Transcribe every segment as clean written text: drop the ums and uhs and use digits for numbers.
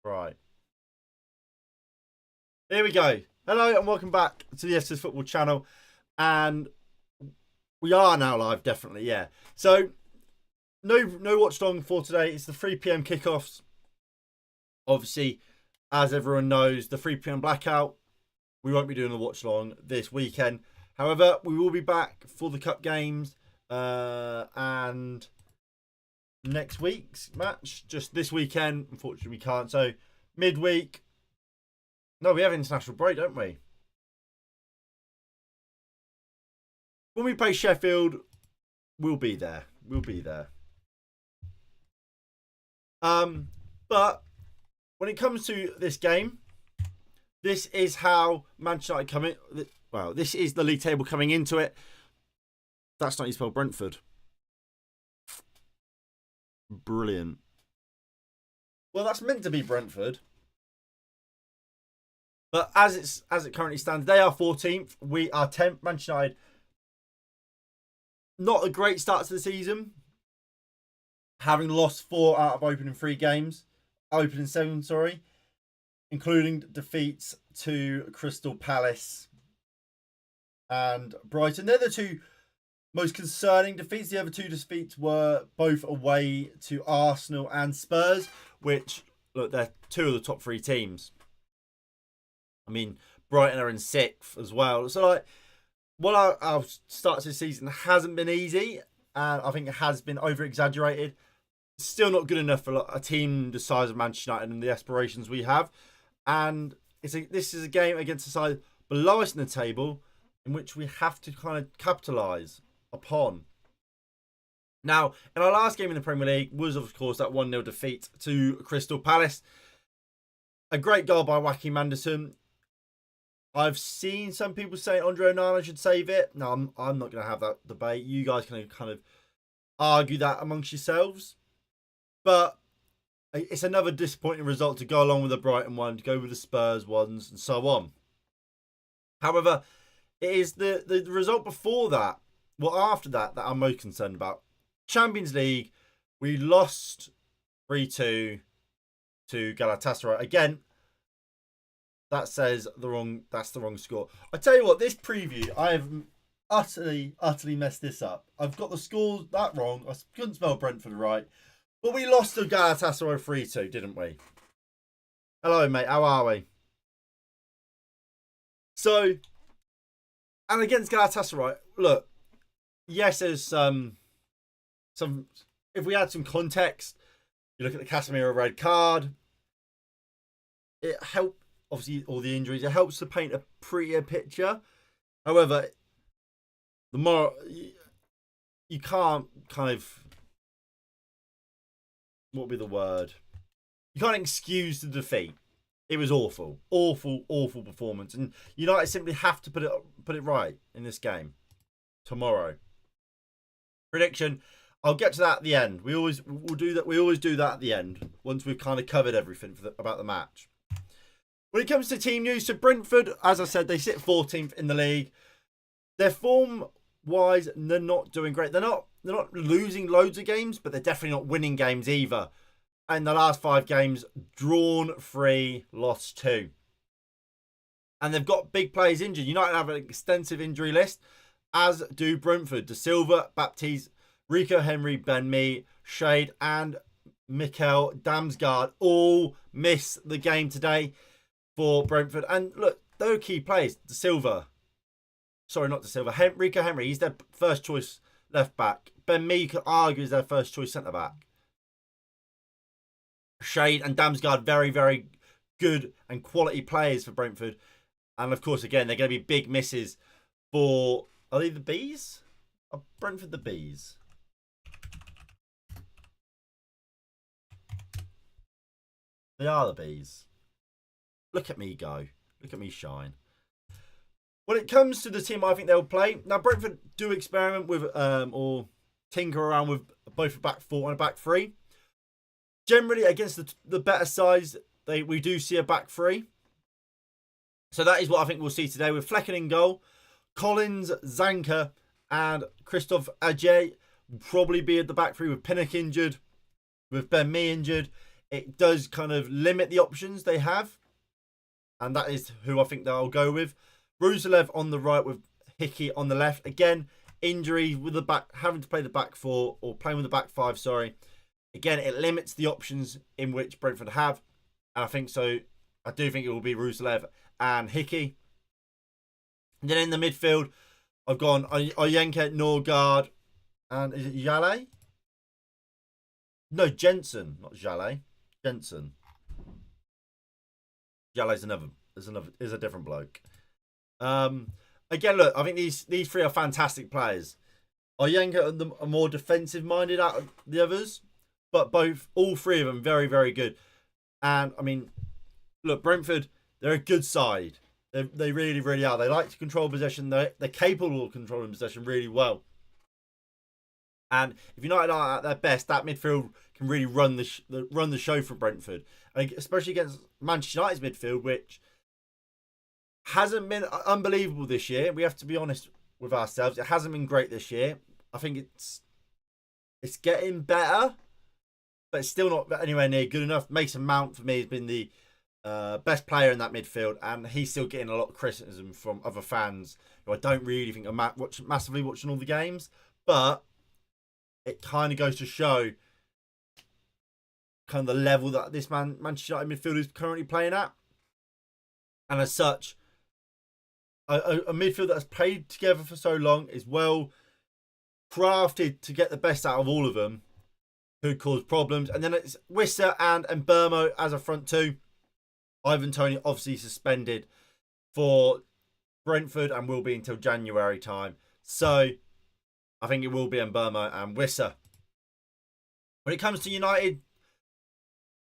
Right. Here we go. Hello and welcome back to the SS Football channel. And we are now live, definitely, yeah. So, no watch long for today. It's the 3 p.m. kickoffs. Obviously, as everyone knows, the 3 p.m. blackout. We won't be doing the watch long this weekend. However, we will be back for the cup games and next week's match. Just this weekend, unfortunately, we can't. So, midweek. No, we have international break, don't we? When we play Sheffield, we'll be there. We'll be there. But when it comes to this game, this is how Manchester United come in. Well, this is the league table coming into it. That's not how you spell Brentford. Brilliant. Well, that's meant to be Brentford. But as it currently stands, they are 14th. We are 10th. Manchester United, not a great start to the season. Having lost 4 out of opening 7, sorry. Including defeats to Crystal Palace and Brighton. They're the two most concerning defeats. The other 2 defeats were both away to Arsenal and Spurs, which, look, they're 2 of the top 3 teams. I mean, Brighton are in 6th as well. So, like, while our start to the season hasn't been easy, and I think it has been over-exaggerated, it's still not good enough for a team the size of Manchester United and the aspirations we have. And this is a game against the side below us in the table in which we have to kind of capitalise upon. Now, in our last game in the Premier League was, of course, that 1-0 defeat to Crystal Palace. A great goal by Joachim Anderson. I've seen some people say Andre Onana should save it. No, I'm not going to have that debate. You guys can kind of argue that amongst yourselves. But it's another disappointing result to go along with the Brighton one, to go with the Spurs ones, and so on. However, it is the result before that, well, after that I'm most concerned about. Champions League, we lost 3-2 to Galatasaray. Again, that's the wrong score. I tell you what, this preview, I have utterly messed this up. I've got the scores that wrong. I couldn't spell Brentford right. But we lost to Galatasaray 3-2, didn't we? Hello, mate. How are we? So, and against Galatasaray, look, yes, there's some. If we add some context, you look at the Casemiro red card. It helped, obviously, all the injuries. It helps to paint a prettier picture. However, the more you can't kind of. What would be the word? You can't excuse the defeat. It was awful. Awful performance. And United simply have to put it right in this game. Tomorrow. Prediction. I'll get to that at the end. We'll do that. We always do that at the end. Once we've kind of covered everything about the match. When it comes to team news, so Brentford, as I said, they sit 14th in the league. Their form wise, they're not doing great. They're not losing loads of games, but they're definitely not winning games either. And the last 5 games, drawn 3, lost 2. And they've got big players injured. United have an extensive injury list, as do Brentford. De Silva, Baptiste, Rico Henry, Ben Mee, Shade, and Mikkel Damsgaard all miss the game today for Brentford. And look, they're key players. De Silva. Sorry, not De Silva. Rico Henry, he's their first choice left back. Ben Mee, could argue, is their first choice centre back. Shade and Damsgaard, very, very good and quality players for Brentford. And of course, again, they're going to be big misses for. Are they the Bees? Are Brentford the Bees? They are the Bees. Look at me go. Look at me shine. When it comes to the team I think they'll play, now Brentford do experiment with or tinker around with both a back 4 and a back 3. Generally, against the better sides, we do see a back 3. So that is what I think we'll see today with Flecken in goal. Collins, Zanka and Christophe Adjei will probably be at the back 3 with Pinnock injured, with Ben Mee injured. it does kind of limit the options they have. And that is who I think they'll go with. Ruselev on the right with Hickey on the left. Again, injury with the back, having to play the back four, or playing with the back five, sorry. Again, it limits the options in which Brentford have. And I think so. I do think it will be Ruselev and Hickey. And then in the midfield, I've gone Oyenke, Norgard, and is it Jale? No, Jensen, not Jale. Jensen. Jale's is a different bloke. Again, look, I think these three are fantastic players. Oyenke are more defensive minded out of the others, but all three of them very, very good. And I mean, look, Brentford, they're a good side. They really, really are. They like to control possession. They're capable of controlling possession really well. And if United are at their best, that midfield can really run the show for Brentford, and especially against Manchester United's midfield, which hasn't been unbelievable this year. We have to be honest with ourselves. It hasn't been great this year. I think it's getting better, but it's still not anywhere near good enough. Mason Mount for me has been the best player in that midfield, and he's still getting a lot of criticism from other fans who I don't really think are massively watching all the games, but it kind of goes to show kind of the level that this Manchester United midfield is currently playing at. And as such, a midfield that's played together for so long, is well crafted to get the best out of all of them, who cause problems. And then it's Wissa and Mbermo as a front two. Ivan Toney obviously suspended for Brentford and will be until January time. So I think it will be Mbermo and Wissa. When it comes to United,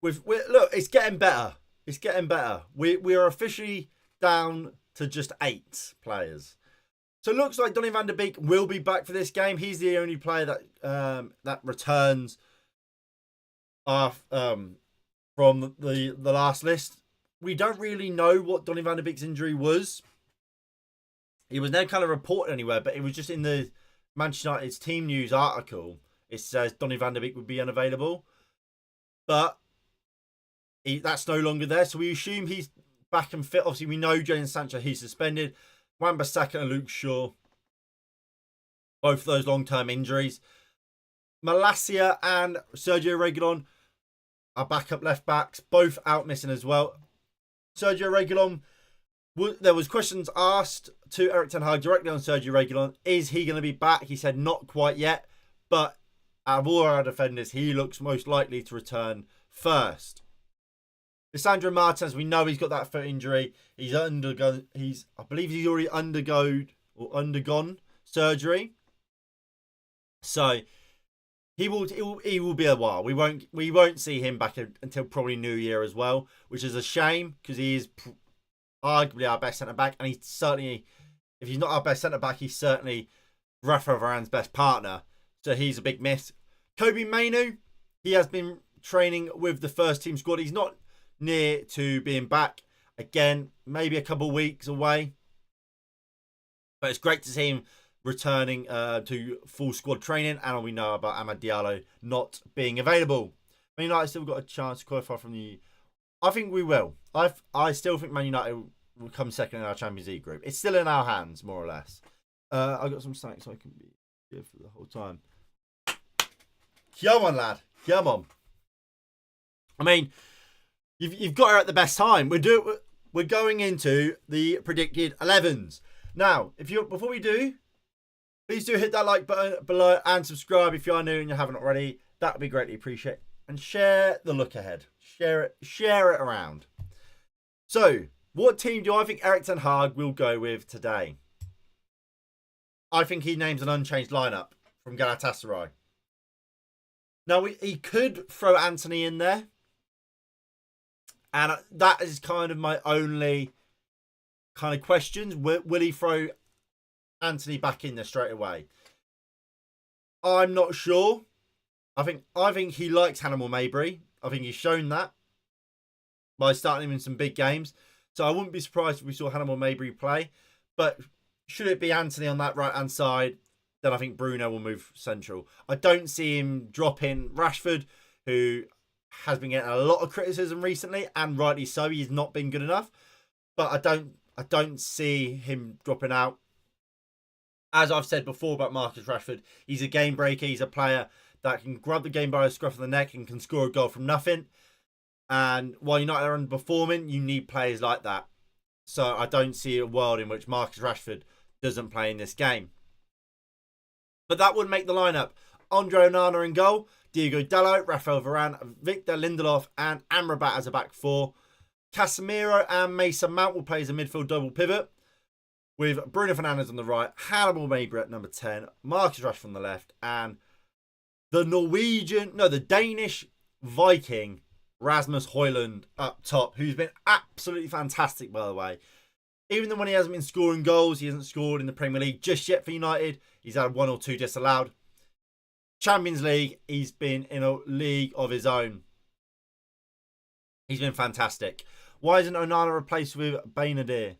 look, it's getting better. It's getting better. We are officially down to just 8 players. So it looks like Donny van der Beek will be back for this game. He's the only player that returns from the last list. We don't really know what Donny van der Beek's injury was. He was never kind of reported anywhere, but it was just in the Manchester United's team news article. It says Donny van der Beek would be unavailable. But that's no longer there. So we assume he's back and fit. Obviously, we know Jadon Sancho, he's suspended. Wan-Bissaka and Luke Shaw, both of those long-term injuries. Malacia and Sergio Reguilon are backup left backs, both out missing as well. Sergio Reguilon, there was questions asked to Erik ten Hag directly on Sergio Reguilon. Is he going to be back? He said not quite yet, but out of all our defenders, he looks most likely to return first. Lisandro Martinez, we know he's got that foot injury. I believe he's already undergone surgery. So he will be a while. We won't see him back until probably New Year as well, which is a shame because he is arguably our best centre back, and he's certainly, if he's not our best centre back, he's certainly Rafa Varane's best partner. So he's a big miss. Kobe Mainoo, he has been training with the first team squad. He's not near to being back. Again, maybe a couple of weeks away. But it's great to see him returning to full squad training. And we know about Amad Diallo not being available. Man United still got a chance to qualify from the... I think we will. I still think Man United will come second in our Champions League group. It's still in our hands, more or less. I've got some snacks so I can be here for the whole time. Come on, lad. Come on. I mean... You've got her at the best time. We're going into the predicted 11s. Now, before we do, please do hit that like button below and subscribe if you are new and you haven't already. That would be greatly appreciated. And share the look ahead. Share it around. So, what team do I think Erik ten Hag will go with today? I think he names an unchanged lineup from Galatasaray. Now, he could throw Anthony in there. And that is kind of my only kind of questions. Will he throw Anthony back in there straight away? I'm not sure. I think he likes Hannibal Mabry. I think he's shown that by starting him in some big games. So I wouldn't be surprised if we saw Hannibal Mabry play. But should it be Anthony on that right-hand side, then I think Bruno will move central. I don't see him dropping Rashford, who has been getting a lot of criticism recently, and rightly so. He's not been good enough, but I don't see him dropping out. As I've said before about Marcus Rashford, he's a game breaker. He's a player that can grab the game by the scruff of the neck and can score a goal from nothing. And while United are underperforming, you need players like that. So I don't see a world in which Marcus Rashford doesn't play in this game. But that would make the lineup: Andre Onana in goal, Diego Dalot, Rafael Varane, Victor Lindelof, and Amrabat as a back four. Casemiro and Mason Mount will play as a midfield double pivot, with Bruno Fernandes on the right, Hannibal Mabry at number 10, Marcus Rashford on the left, and the Danish Viking Rasmus Højlund up top, who's been absolutely fantastic, by the way. Even though when he hasn't been scoring goals, he hasn't scored in the Premier League just yet for United. He's had 1 or 2 disallowed. Champions League, he's been in a league of his own. He's been fantastic. Why isn't Onana replaced with Benadir?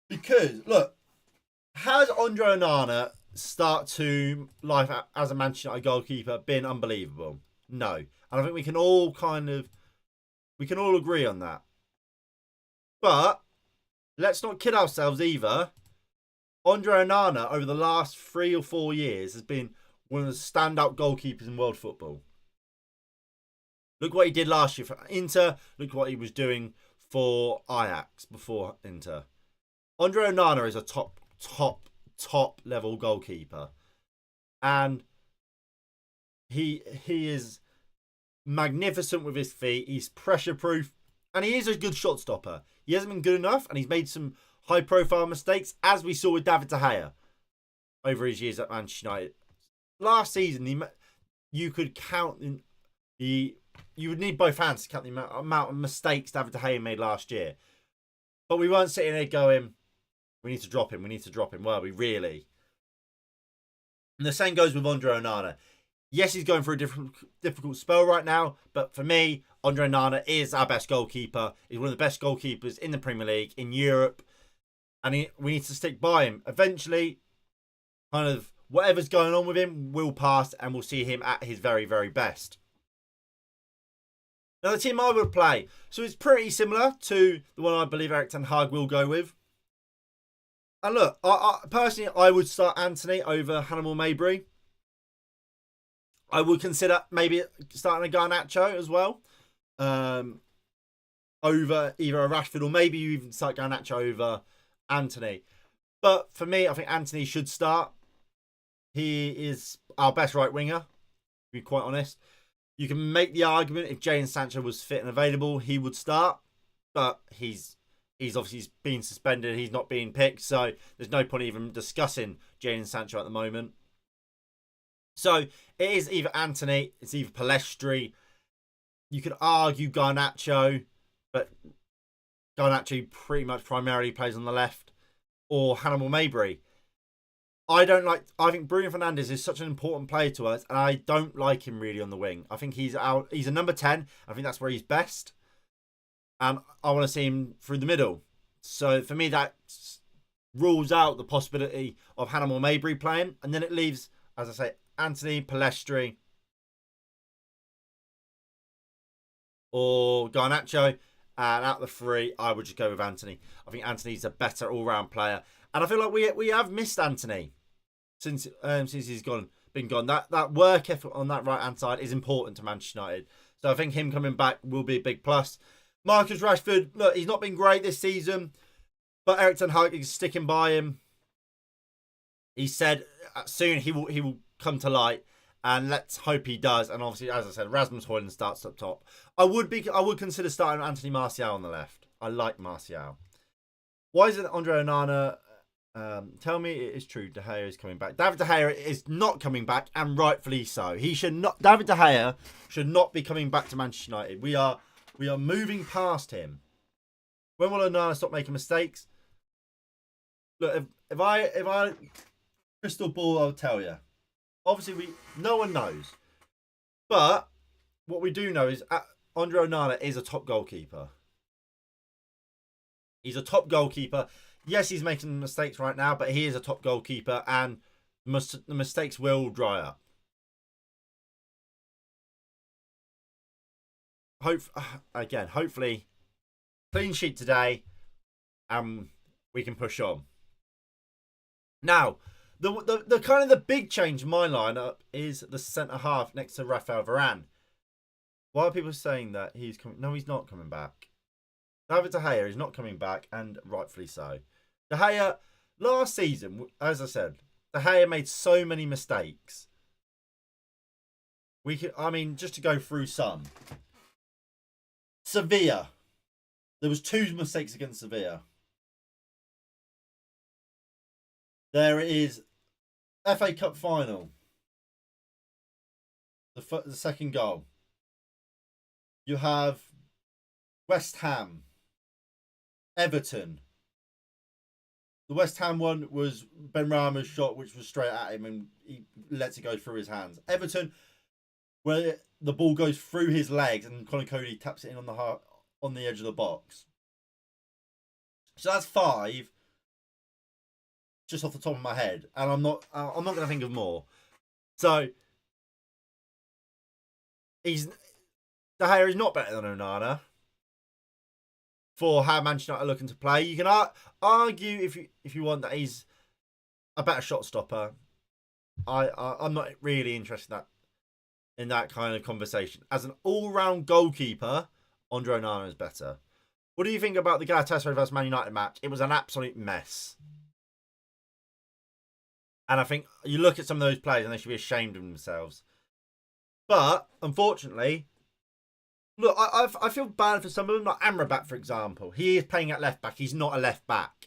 Because, look, has Andre Onana start to life as a Manchester United goalkeeper been unbelievable? No. And I think we can all agree on that. But let's not kid ourselves either. Andre Onana over the last 3 or 4 years has been one of the standout goalkeepers in world football. Look what he did last year for Inter. Look what he was doing for Ajax before Inter. Andre Onana is a top level goalkeeper. And he is magnificent with his feet. He's pressure proof. And he is a good shot stopper. He hasn't been good enough, and he's made some high profile mistakes, as we saw with David De Gea over his years at Manchester United. Last season, you could count you would need both hands to count the amount of mistakes David De Gea made last year. But we weren't sitting there going, we need to drop him, were we really? And the same goes with Andre Onana. Yes, he's going through a difficult spell right now, but for me, Andre Onana is our best goalkeeper. He's one of the best goalkeepers in the Premier League, in Europe, and we need to stick by him. Eventually, kind of whatever's going on with him will pass, and we'll see him at his very, very best. Now, the team I would play, so it's pretty similar to the one I believe Erik ten Hag will go with. And look, I personally, I would start Anthony over Hannibal Mabry. I would consider maybe starting a Garnacho as well, over either a Rashford, or maybe you even start Garnacho over Anthony. But for me, I think Anthony should start. He is our best right winger, to be quite honest. You can make the argument if Jadon Sancho was fit and available, he would start. But he's obviously been suspended. He's not being picked. So there's no point even discussing Jadon Sancho at the moment. So it is either Anthony, it's either Palestri. You could argue Garnacho, but Garnacho pretty much primarily plays on the left, or Hannibal Mabry. I think Bruno Fernandes is such an important player to us, and I don't like him really on the wing. I think he's a number 10. I think that's where he's best. And I want to see him through the middle. So for me, that rules out the possibility of Hannibal Mabry playing. And then it leaves, as I say, Anthony, Palestri, or Garnacho. And out of the 3, I would just go with Anthony. I think Anthony's a better all-round player. And I feel like we have missed Anthony since he's been gone. That work effort on that right-hand side is important to Manchester United. So I think him coming back will be a big plus. Marcus Rashford, look, he's not been great this season, but Erik ten Hag is sticking by him. He said soon he will come to light, and let's hope he does. And obviously, as I said, Rasmus Højlund starts up top. I would consider starting Anthony Martial on the left. I like Martial. Why is it Andre Onana? Tell me it is true. De Gea is coming back. David De Gea is not coming back, and rightfully so. He should not. David De Gea should not be coming back to Manchester United. We are moving past him. When will Onana stop making mistakes? Look, if I crystal ball, I'll tell you. Obviously, no one knows, but what we do know is Andre Onana is a top goalkeeper. He's a top goalkeeper. Yes, he's making mistakes right now, but he is a top goalkeeper, and the mistakes will dry up. hopefully, clean sheet today, and we can push on. Now, the kind of the big change in my lineup is the centre half next to Rafael Varane. Why are people saying that he's coming? No, he's not coming back. David De Gea is not coming back, and rightfully so. De Gea, last season, as I said, De Gea made so many mistakes. Just to go through some. Sevilla. There was 2 mistakes against Sevilla. There is FA Cup final. The second goal. You have West Ham. Everton. The West Ham one was Benrahma's shot, which was straight at him, and he lets it go through his hands. Everton, where the ball goes through his legs and Conor Cody taps it in on the edge of the box. So that's 5, just off the top of my head, and I'm not going to think of more. So De Gea is not better than Onana for how Manchester United are looking to play. You can argue if you want that he's a better shot stopper. I'm not really interested in that kind of conversation. As an all-round goalkeeper, Andre Onana is better. What do you think about the Galatasaray vs Man United match? It was an absolute mess. And I think you look at some of those players and they should be ashamed of themselves. But, unfortunately, look, I feel bad for some of them. Like Amrabat, for example. He is playing at left back. He's not a left back.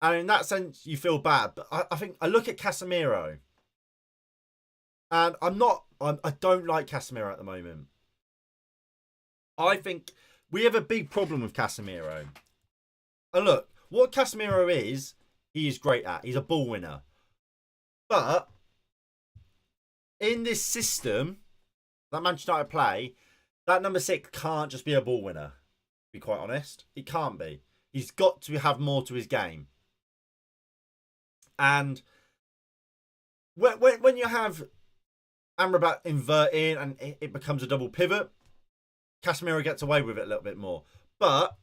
And in that sense, you feel bad. But I think I look at Casemiro. And I don't like Casemiro at the moment. I think we have a big problem with Casemiro. And look, what Casemiro is, he is great at. He's a ball winner. But in this system that Manchester United play, that number 6 can't just be a ball winner, to be quite honest. He can't be. He's got to have more to his game. And when you have Amrabat inverting and it becomes a double pivot, Casemiro gets away with it a little bit more. But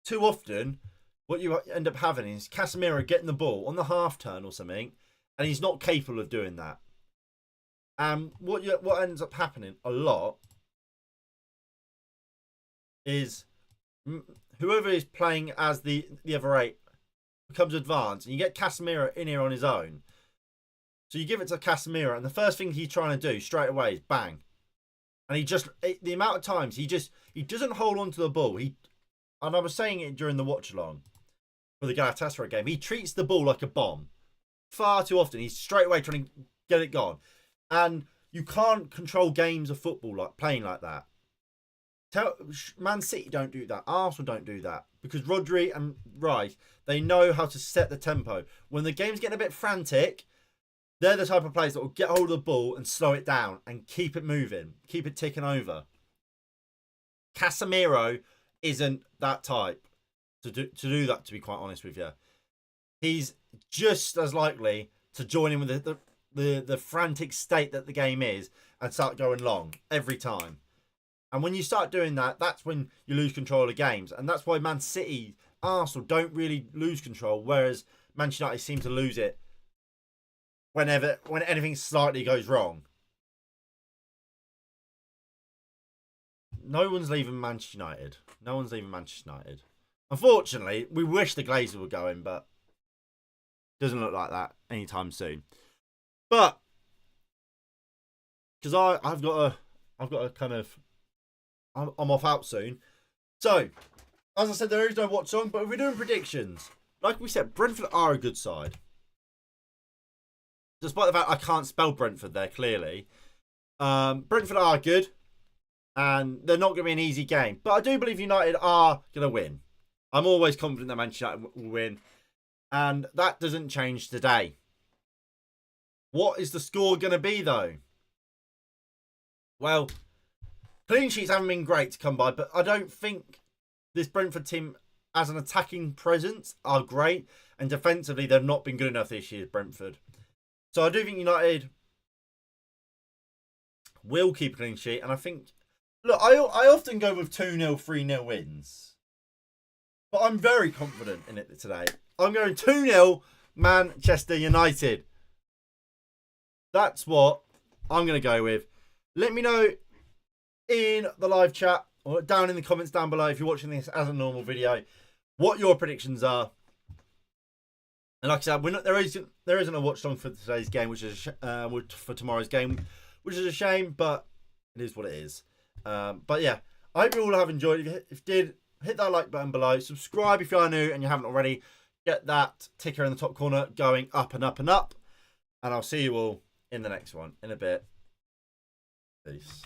too often, what you end up having is Casemiro getting the ball on the half turn or something, and he's not capable of doing that. And what ends up happening a lot is whoever is playing as the other 8 becomes advanced, and you get Casemiro in here on his own. So you give it to Casemiro, and the first thing he's trying to do straight away is bang. And the amount of times he doesn't hold on to the ball. And I was saying it during the watch along for the Galatasaray game. He treats the ball like a bomb. Far too often, he's straight away trying to get it gone. And you can't control games of football like playing like that. Man City don't do that. Arsenal don't do that. Because Rodri and Rice, they know how to set the tempo. When the game's getting a bit frantic, they're the type of players that will get hold of the ball and slow it down and keep it moving. Keep it ticking over. Casemiro isn't that type to do that, to be quite honest with you. He's just as likely to join in with the frantic state that the game is and start going long every time. And when you start doing that, that's when you lose control of games. And that's why Man City, Arsenal don't really lose control, whereas Manchester United seem to lose it when anything slightly goes wrong. No one's leaving Manchester United. No one's leaving Manchester United. Unfortunately, we wish the Glazers were going, but it doesn't look like that anytime soon. But because I've got a kind of I'm off out soon. So as I said, there is no watch song, but we're doing predictions. Like we said, Brentford are a good side. Despite the fact I can't spell Brentford there clearly, Brentford are good, and they're not going to be an easy game. But I do believe United are going to win. I'm always confident that Manchester United will win, and that doesn't change today. What is the score going to be, though? Well, clean sheets haven't been great to come by, but I don't think this Brentford team, as an attacking presence, are great, and defensively they've not been good enough this year, Brentford. So I do think United will keep a clean sheet, and I think Look, I often go with 2-0, 3-0 wins. But I'm very confident in it today. I'm going 2-0 Manchester United. That's what I'm going to go with. Let me know in the live chat or down in the comments down below if you're watching this as a normal video what your predictions are. And like I said, there isn't a watch long for today's game, which is for tomorrow's game, which is a shame, but it is what it is. But yeah, I hope you all have enjoyed. If you did, hit that like button below. Subscribe if you are new and you haven't already. Get that ticker in the top corner going up and up and up. And I'll see you all in the next one in a bit. Peace.